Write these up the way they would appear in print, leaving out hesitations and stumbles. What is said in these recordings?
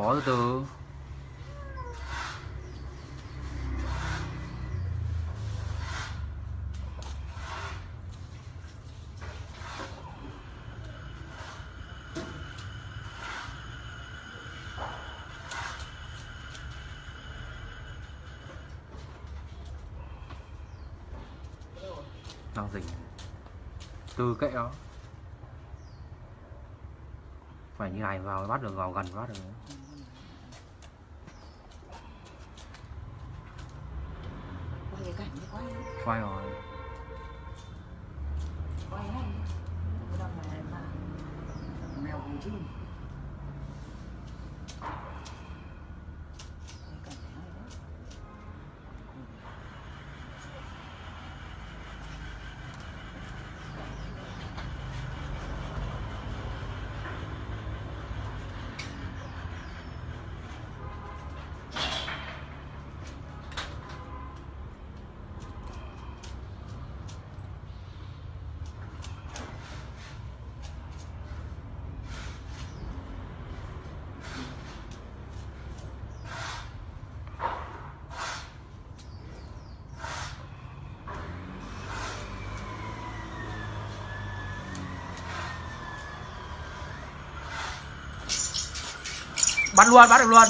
Có từ từ. Đang rình từ kệ đó, phải như này vào bắt được, vào gần bắt được. Quay cảnh đi, Quay rồi. Quay hay. Cái đồng này là mèo gì chứ. Bắt luôn, bắt được luôn.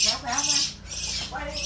Kéo kéo ra. Quay đi.